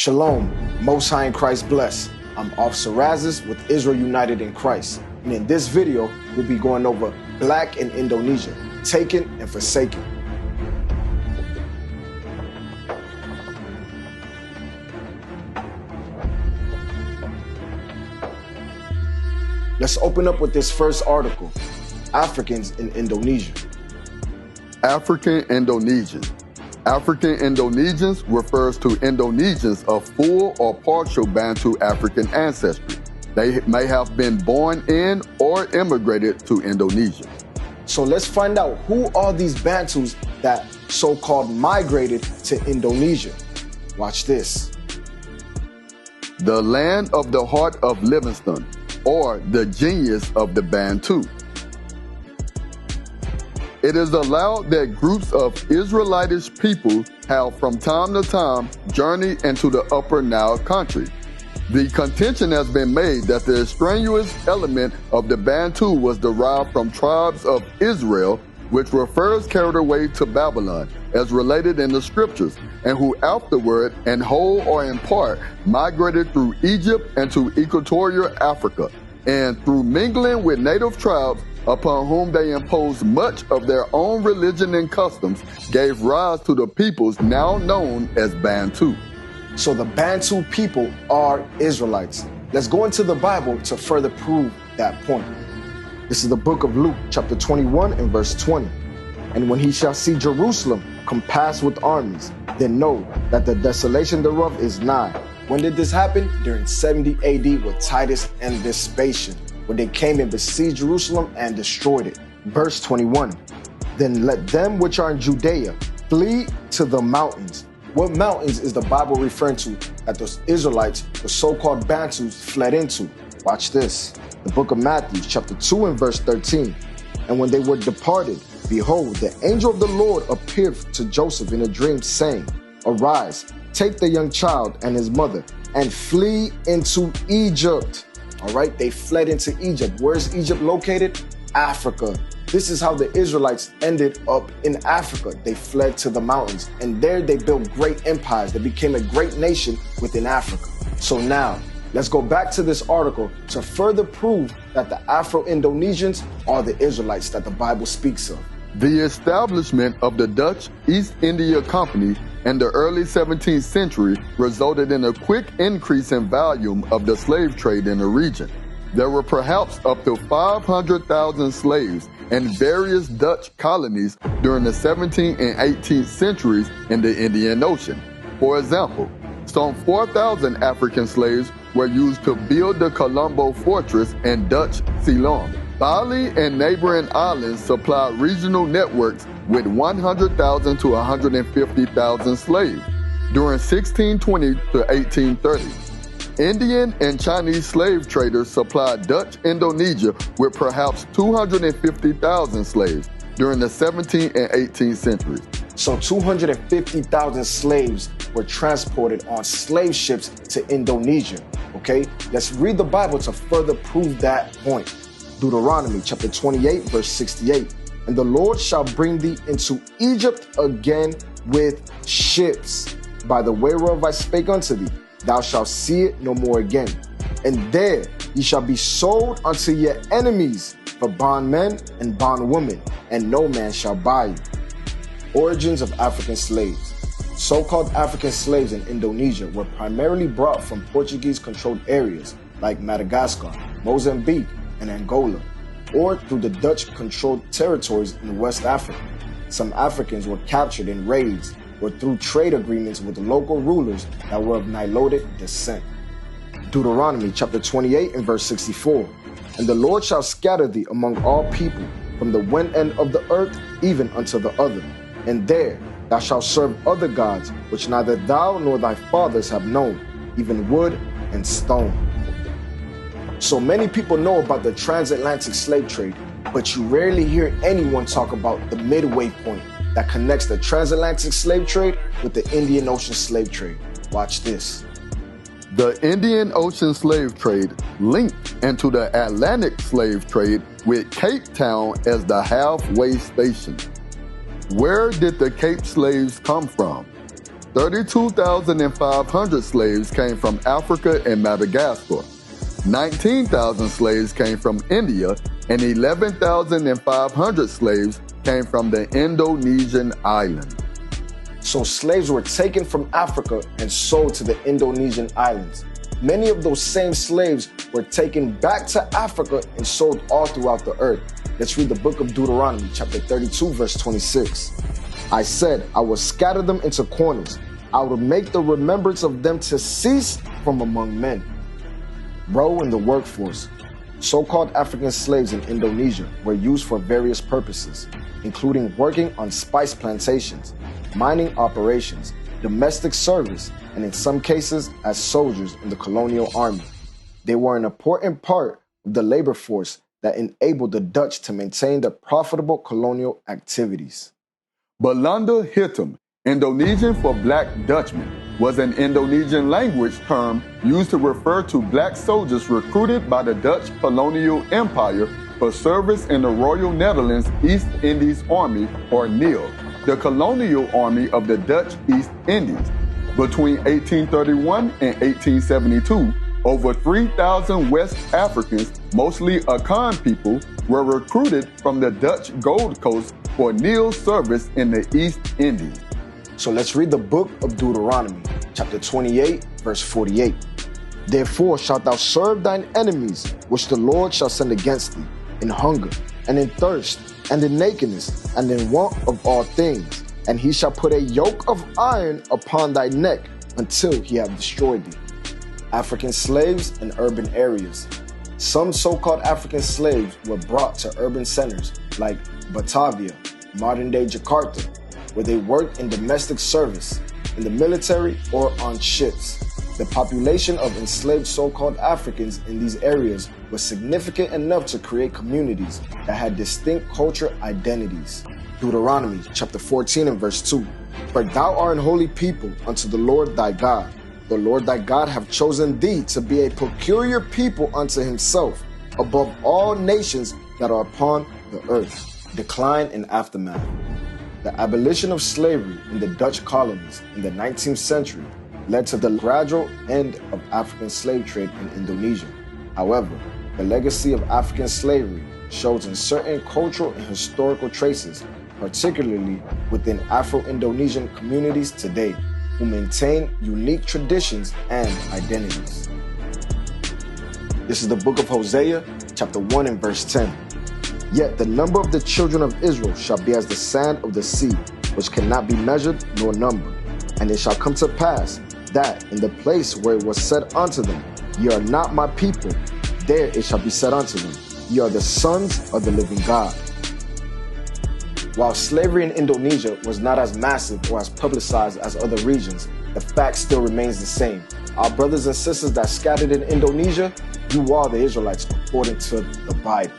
Shalom, Most High in Christ bless. I'm Officer Razes with Israel United in Christ. And in this video, we'll be going over Black in Indonesia, taken and forsaken. Let's open up with this first article, Africans in Indonesia. African Indonesians. African Indonesians refers to Indonesians of full or partial Bantu African ancestry. They may have been born in or immigrated to Indonesia. So let's find out who are these Bantus that so-called migrated to Indonesia. Watch this. The land of the heart of Livingstone, or the genius of the Bantu. It is allowed that groups of Israelitish people have from time to time journeyed into the Upper Nile country. The contention has been made that the strenuous element of the Bantu was derived from tribes of Israel, which were first carried away to Babylon, as related in the scriptures, and who afterward, in whole or in part, migrated through Egypt and to Equatorial Africa, and through mingling with native tribes upon whom they imposed much of their own religion and customs, gave rise to the peoples now known as Bantu. So the Bantu people are Israelites. Let's go into the Bible to further prove that point. This is the book of Luke, chapter 21 and verse 20. And when he shall see Jerusalem compassed with armies, then know that the desolation thereof is nigh. When did this happen? During 70 AD with Titus and Vespasian, when they came and besieged Jerusalem and destroyed it. Verse 21, then let them which are in Judea flee to the mountains. What mountains is the Bible referring to that those Israelites, the so-called Bantus, fled into? Watch this. The book of Matthew, chapter 2 and verse 13. And when they were departed, behold, the angel of the Lord appeared to Joseph in a dream, saying, arise, take the young child and his mother, and flee into Egypt. All right, they fled into Egypt. Where's Egypt located? Africa. This is how the Israelites ended up in Africa. They fled to the mountains, and there they built great empires. They became a great nation within Africa. So now, let's go back to this article to further prove that the Afro-Indonesians are the Israelites that the Bible speaks of. The establishment of the Dutch East India Company in the early 17th century resulted in a quick increase in volume of the slave trade in the region. There were perhaps up to 500,000 slaves in various Dutch colonies during the 17th and 18th centuries in the Indian Ocean. For example, some 4,000 African slaves were used to build the Colombo Fortress in Dutch Ceylon. Bali and neighboring islands supplied regional networks with 100,000 to 150,000 slaves during 1620 to 1830. Indian and Chinese slave traders supplied Dutch Indonesia with perhaps 250,000 slaves during the 17th and 18th centuries. So 250,000 slaves were transported on slave ships to Indonesia, okay? Let's read the Bible to further prove that point. Deuteronomy chapter 28, verse 68. And the Lord shall bring thee into Egypt again with ships, by the way whereof I spake unto thee. Thou shalt see it no more again. And there ye shall be sold unto your enemies for bondmen and bondwomen, and no man shall buy you. Origins of African slaves. So-called African slaves in Indonesia were primarily brought from Portuguese-controlled areas like Madagascar, Mozambique, and Angola, or through the Dutch-controlled territories in West Africa. Some Africans were captured in raids or through trade agreements with local rulers that were of Nilotic descent. Deuteronomy chapter 28 and verse 64. And the Lord shall scatter thee among all people, from the one end of the earth even unto the other. And there thou shalt serve other gods, which neither thou nor thy fathers have known, even wood and stone. So many people know about the transatlantic slave trade, but you rarely hear anyone talk about the midway point that connects the transatlantic slave trade with the Indian Ocean slave trade. Watch this. The Indian Ocean slave trade linked into the Atlantic slave trade with Cape Town as the halfway station. Where did the Cape slaves come from? 32,500 slaves came from Africa and Madagascar. 19,000 slaves came from India, and 11,500 slaves came from the Indonesian island. So slaves were taken from Africa and sold to the Indonesian islands. Many of those same slaves were taken back to Africa and sold all throughout the earth. Let's read the book of Deuteronomy, chapter 32, verse 26. I said, I will scatter them into corners. I will make the remembrance of them to cease from among men. Bro, in the workforce, so-called African slaves in Indonesia were used for various purposes, including working on spice plantations, mining operations, domestic service, and in some cases as soldiers in the colonial army. They were an important part of the labor force that enabled the Dutch to maintain their profitable colonial activities. Belanda Hitam, Indonesian for Black Dutchman, was an Indonesian language term used to refer to black soldiers recruited by the Dutch colonial empire for service in the Royal Netherlands East Indies Army, or NIL, the colonial army of the Dutch East Indies. Between 1831 and 1872, over 3,000 West Africans, mostly Akan people, were recruited from the Dutch Gold Coast for NIL service in the East Indies. So let's read the book of Deuteronomy, chapter 28, verse 48. Therefore shalt thou serve thine enemies, which the Lord shall send against thee, in hunger, and in thirst, and in nakedness, and in want of all things. And he shall put a yoke of iron upon thy neck until he have destroyed thee. African slaves in urban areas. Some so-called African slaves were brought to urban centers like Batavia, modern-day Jakarta, where they worked in domestic service, in the military, or on ships. The population of enslaved so-called Africans in these areas was significant enough to create communities that had distinct cultural identities. Deuteronomy chapter 14 and verse 2. For thou art an holy people unto the Lord thy God. The Lord thy God hath chosen thee to be a peculiar people unto himself, above all nations that are upon the earth. Decline and aftermath. The abolition of slavery in the Dutch colonies in the 19th century led to the gradual end of African slave trade in Indonesia. However, the legacy of African slavery shows in certain cultural and historical traces, particularly within Afro-Indonesian communities today, who maintain unique traditions and identities. This is the book of Hosea, chapter 1 and verse 10. Yet the number of the children of Israel shall be as the sand of the sea, which cannot be measured nor numbered. And it shall come to pass that in the place where it was said unto them, Ye are not my people, there it shall be said unto them, Ye are the sons of the living God. While slavery in Indonesia was not as massive or as publicized as other regions, the fact still remains the same. Our brothers and sisters that scattered in Indonesia, you are the Israelites according to the Bible.